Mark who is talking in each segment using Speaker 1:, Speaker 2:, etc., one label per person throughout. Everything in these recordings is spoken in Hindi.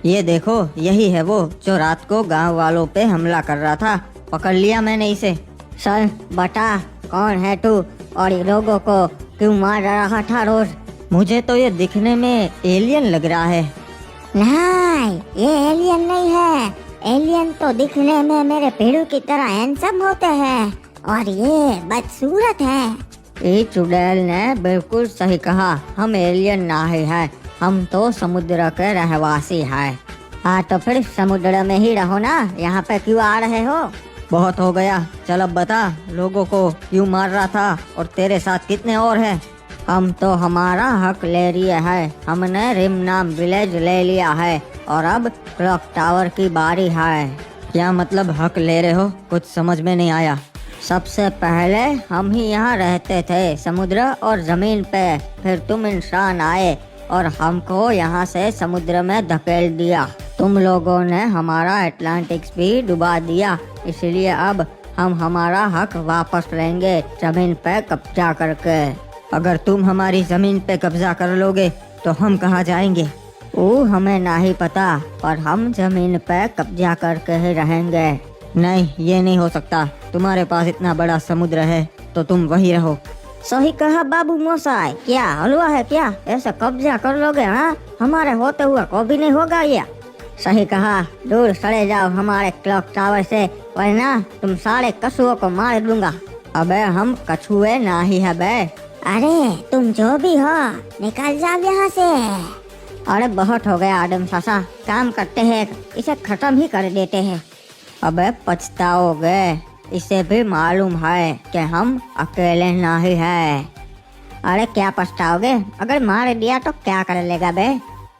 Speaker 1: ये देखो, यही है वो जो रात को गांव वालों पे हमला कर रहा था। पकड़ लिया मैंने इसे।
Speaker 2: सर बता, कौन है तू और ये लोगों को क्यों मार रहा था रोज?
Speaker 1: मुझे तो ये दिखने में एलियन लग रहा है।
Speaker 2: नहीं, ये एलियन नहीं है। एलियन तो दिखने में मेरे पेड़ू की तरह हैंडसम होते हैं और ये बदसूरत है।
Speaker 1: ये चुड़ैल ने बिल्कुल सही कहा, हम एलियन नहीं है, हम तो समुद्र के रहवासी हैं।
Speaker 2: हाँ तो फिर समुद्र में ही रहो ना, यहाँ पे क्यों आ रहे हो?
Speaker 1: बहुत हो गया, चल अब बता लोगों को क्यों मार रहा था और तेरे साथ कितने और हैं?
Speaker 2: हम तो हमारा हक ले लिए है। हमने रिम नाम विलेज ले लिया है और अब क्लॉक टावर की बारी है।
Speaker 1: क्या मतलब हक ले रहे हो? कुछ समझ में नहीं आया।
Speaker 2: सबसे पहले हम ही यहाँ रहते थे, समुद्र और जमीन पे। फिर तुम इंसान आए और हमको यहाँ से समुद्र में धकेल दिया। तुम लोगों ने हमारा अटलांटिक्स भी डुबा दिया, इसलिए अब हम हमारा हक वापस लेंगे, जमीन पे कब्जा करके।
Speaker 1: अगर तुम हमारी जमीन पे कब्जा कर लोगे तो हम कहाँ जाएंगे?
Speaker 2: वो हमें नहीं पता, पर हम जमीन पे कब्जा करके ही रहेंगे।
Speaker 1: नहीं, ये नहीं हो सकता। तुम्हारे पास इतना बड़ा समुद्र है तो तुम वही रहो।
Speaker 2: सही कहा बाबू मोसाई, क्या हलवा है क्या? ऐसा कब्जा कर लोगे? हाँ, हमारे होते हुए को भी नहीं होगा ये। सही कहा, दूर चले जाओ हमारे क्लॉक टावर से, वरना तुम सारे कछुओं को मार दूंगा।
Speaker 1: अबे हम कछुए नहीं है बे।
Speaker 2: अरे तुम जो भी हो, निकल जाओ यहाँ से। अरे बहुत हो गया आदम सासा, काम करते हैं, इसे खत्म ही कर देते हैं।
Speaker 1: अबे पछताओगे, इसे भी मालूम है कि हम अकेले नहीं हैं।
Speaker 2: अरे क्या पछताओगे? अगर मार दिया तो क्या कर लेगा बे?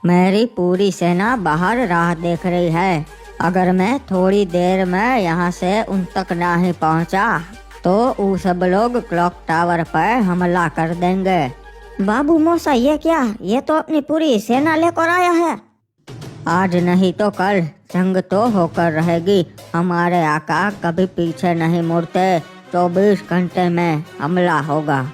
Speaker 1: मेरी पूरी सेना बाहर राह देख रही है। अगर मैं थोड़ी देर में यहाँ से उन तक नहीं पहुँचा तो वो सब लोग क्लॉक टावर पर हमला कर देंगे।
Speaker 2: बाबू मौसा ये क्या? ये तो अपनी पूरी सेना लेकर आया है।
Speaker 1: आज नहीं तो कल जंग तो होकर रहेगी। हमारे आका कभी पीछे नहीं मुड़ते। 24 घंटे में हमला होगा।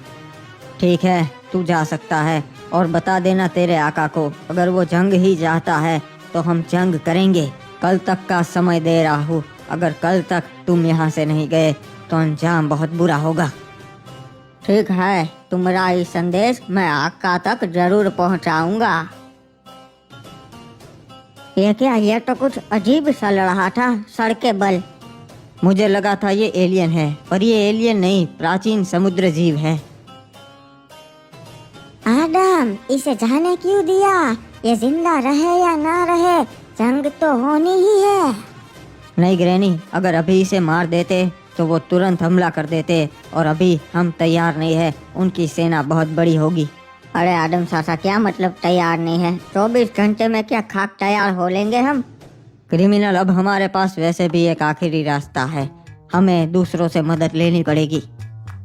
Speaker 1: ठीक है, तू जा सकता है और बता देना तेरे आका को, अगर वो जंग ही चाहता है तो हम जंग करेंगे। कल तक का समय दे रहा हूँ, अगर कल तक तुम यहाँ से नहीं गए तो अंजाम बहुत बुरा होगा।
Speaker 2: ठीक है, तुम्हारा ये संदेश मैं आका तक जरूर पहुँचाऊंगा। ये क्या? ये तो कुछ अजीब सा लड़ रहा था, सड़के बल।
Speaker 1: मुझे लगा था ये एलियन है, पर ये एलियन नहीं, प्राचीन समुद्र जीव है।
Speaker 2: आदम, इसे जाने क्यों दिया? ये जिंदा रहे या ना रहे, जंग तो होनी ही है।
Speaker 1: नहीं ग्रैनी, अगर अभी इसे मार देते तो वो तुरंत हमला कर देते और अभी हम तैयार नहीं है, उनकी सेना बहुत बड़ी होगी।
Speaker 2: अरे आदम सासा, क्या मतलब तैयार नहीं है? 24 घंटे में क्या खाक तैयार हो लेंगे हम?
Speaker 1: क्रिमिनल, अब हमारे पास वैसे भी एक आखिरी रास्ता है, हमें दूसरों से मदद लेनी पड़ेगी।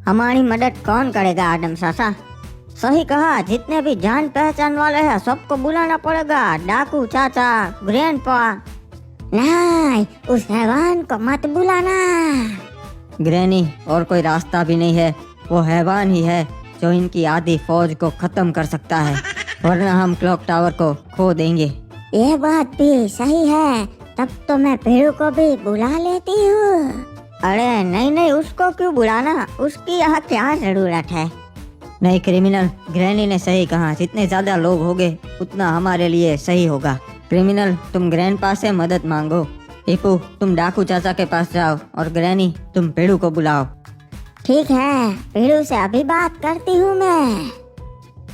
Speaker 2: हमारी मदद कौन करेगा आदम सासा? सही कहा, जितने भी जान पहचान वाले हैं सबको बुलाना पड़ेगा। डाकू चाचा, ग्रैंडपा। नहीं, उस हैवान को मत बुलाना।
Speaker 1: ग्रैनी, और कोई रास्ता भी नहीं है, वो हैवान ही है जो इनकी आधी फौज को खत्म कर सकता है, वरना हम क्लॉक टावर को खो देंगे।
Speaker 2: ये बात भी सही है, तब तो मैं पेड़ू को भी बुला लेती हूँ। अरे नहीं नहीं, उसको क्यों बुलाना? उसकी यहाँ क्या जरूरत है?
Speaker 1: नहीं क्रिमिनल, ग्रैनी ने सही कहा, जितने ज्यादा लोग होंगे उतना हमारे लिए सही होगा। क्रिमिनल, तुम ग्रैंडपा से मदद मांगो। टीपू, तुम डाकू चाचा के पास जाओ और ग्रैनी, तुम पेड़ू को बुलाओ।
Speaker 2: ठीक है, पेड़ू से अभी बात करती हूँ मैं।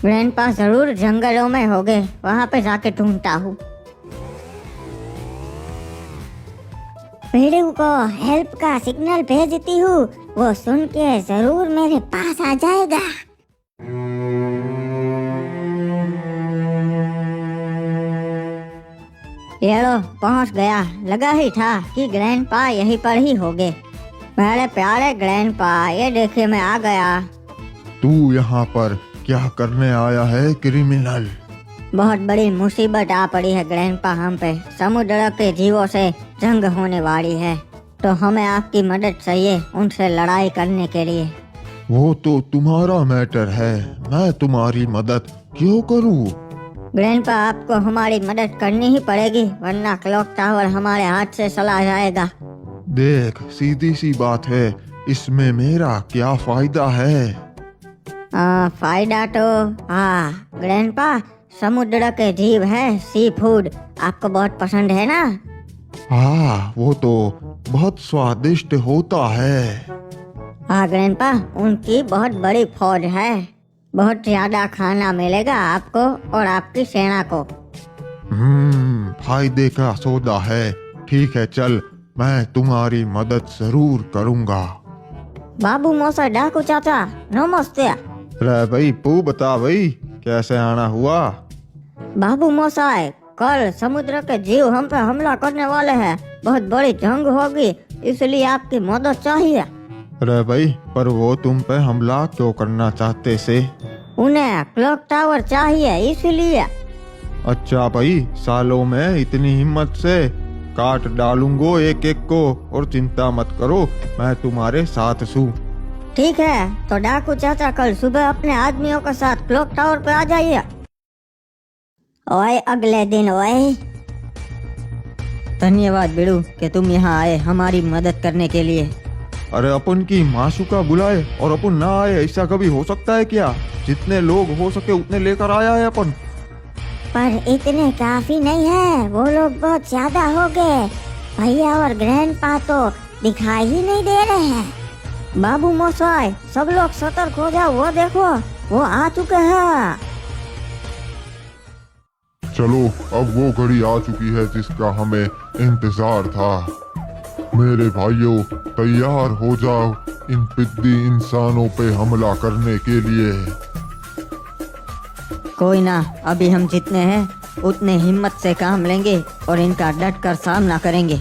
Speaker 2: ग्रैंडपा जरूर जंगलों में होंगे, वहाँ पे जाके ढूंढता हूँ। पेड़ू को हेल्प का सिग्नल भेजती हूँ, वो सुन के जरूर मेरे पास आ जाएगा। ये लो, पहुँच गया। लगा ही था कि ग्रैंडपा यहीं पर ही होंगे। मेरे प्यारे ग्रैंडपा, ये देखिए मैं आ गया।
Speaker 3: तू यहाँ पर क्या करने आया है क्रिमिनल?
Speaker 2: बहुत बड़ी मुसीबत आ पड़ी है ग्रैंडपा हम पे। समुद्र के जीवों से जंग होने वाली है, तो हमें आपकी मदद चाहिए उनसे लड़ाई करने के लिए।
Speaker 3: वो तो तुम्हारा मैटर है, मैं तुम्हारी मदद क्यों करूँ?
Speaker 2: ग्रैंडपा, आपको हमारी मदद करनी ही पड़ेगी, वरना क्लॉक टावर हमारे हाथ से चला जाएगा।
Speaker 3: देख, सीधी सी बात है, इसमें मेरा क्या फायदा है?
Speaker 2: फायदा तो हाँ ग्रैंडपा, समुद्र के जीव है, सी फूड आपको बहुत पसंद है ना।
Speaker 3: हाँ, वो तो बहुत स्वादिष्ट होता है।
Speaker 2: हाँ ग्रैंडपा, उनकी बहुत बड़ी फौज है, बहुत ज्यादा खाना मिलेगा आपको और आपकी सेना को।
Speaker 3: फायदे का सौदा है। ठीक है, चल, मैं तुम्हारी मदद जरूर करूँगा।
Speaker 2: बाबू मौसा, डाकू चाचा, नमस्ते।
Speaker 3: रे भाई, तू बता भाई, कैसे आना हुआ?
Speaker 2: बाबू मौसाई, कल समुद्र के जीव हम पे हमला करने वाले हैं, बहुत बड़ी जंग होगी, इसलिए आपकी मदद चाहिए।
Speaker 3: अरे भाई, पर वो तुम पे हमला क्यों करना चाहते से?
Speaker 2: उन्हें क्लॉक टावर चाहिए, इसलिए।
Speaker 3: अच्छा भाई, सालों में इतनी हिम्मत से काट डालूंगो एक एक को, और चिंता मत करो, मैं तुम्हारे साथ हूँ।
Speaker 2: ठीक है, तो डाकू चाचा कल सुबह अपने आदमियों के साथ क्लॉक टावर पे आ जाइए। ओए अगले दिन ओए।
Speaker 1: धन्यवाद बिड़ू कि तुम यहाँ आए हमारी मदद करने के लिए।
Speaker 3: अरे अपन की माशुका बुलाए और अपन ना आए, ऐसा कभी हो सकता है क्या? जितने लोग हो सके उतने लेकर आया है अपन।
Speaker 2: पर इतने काफी नहीं है, वो लोग बहुत ज्यादा हो गए। भैया और ग्रैंडपा तो दिखाई ही नहीं दे रहे हैं। बाबू मौसाई, सब लोग सतर्क हो जाओ, वो देखो वो आ चुके हैं।
Speaker 4: चलो, अब वो घड़ी आ चुकी है जिसका हमें इंतजार था। मेरे भाइयों, तैयार हो जाओ इन पिद्दी इंसानों पे हमला करने के लिए।
Speaker 1: कोई ना, अभी हम जितने हैं उतने हिम्मत से काम लेंगे और इनका डट कर सामना करेंगे।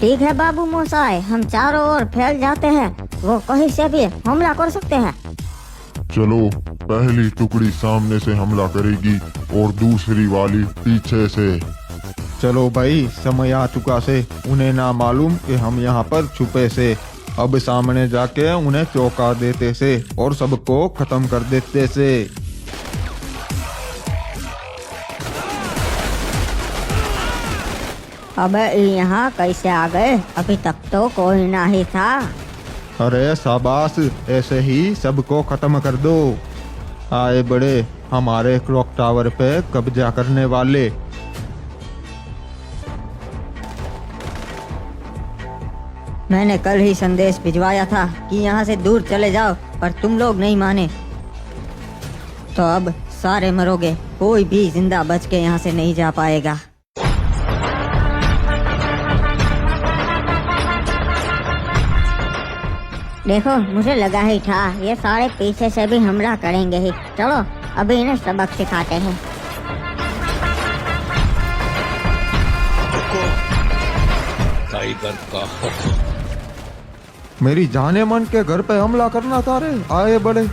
Speaker 2: ठीक है बाबू मौसाई, हम चारों ओर फैल जाते हैं, वो कहीं से भी हमला कर सकते हैं।
Speaker 4: चलो, पहली टुकड़ी सामने से हमला करेगी और दूसरी वाली पीछे से।
Speaker 3: चलो भाई, समय आ चुका से, उन्हें ना मालूम कि हम यहाँ पर छुपे से। अब सामने जाके उन्हें चौंका देते से और सबको खत्म कर देते से।
Speaker 2: अबे यहाँ कैसे आ गए? अभी तक तो कोई ना ही था।
Speaker 3: अरे शाबाश, ऐसे ही सबको खत्म कर दो। आए बड़े हमारे क्लॉक टावर पे कब्जा करने वाले।
Speaker 1: मैंने कल ही संदेश भिजवाया था कि यहाँ से दूर चले जाओ, पर तुम लोग नहीं माने, तो अब सारे मरोगे, कोई भी जिंदा बच के यहाँ से नहीं जा पाएगा।
Speaker 2: देखो, मुझे लगा ही था ये सारे पीछे से भी हमला करेंगे ही। चलो अभी इन्हें सबक सिखाते हैं।
Speaker 5: टाइगर का हुक्म।
Speaker 3: मेरी जाने मन के घर पे हमला करना था रे। आए बड़े।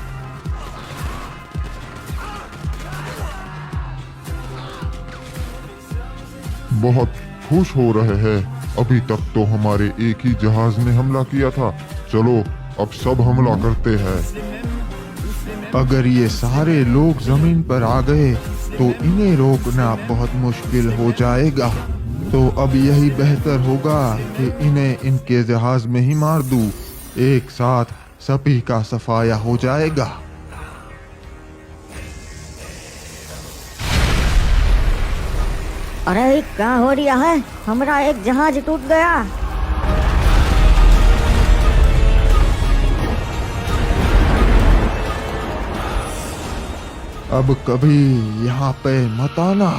Speaker 4: बहुत खुश हो रहे हैं। अभी तक तो हमारे एक ही जहाज ने हमला किया था। चलो, अब सब हमला करते हैं।
Speaker 3: अगर ये सारे लोग जमीन पर आ गए तो इन्हें रोकना बहुत मुश्किल हो जाएगा। तो अब यही बेहतर होगा कि इन्हें इनके जहाज में ही मार दूं। एक साथ सभी का सफाया हो जाएगा।
Speaker 2: अरे क्या हो रहा है? हमारा एक जहाज टूट गया।
Speaker 3: अब कभी यहाँ पे मत आना।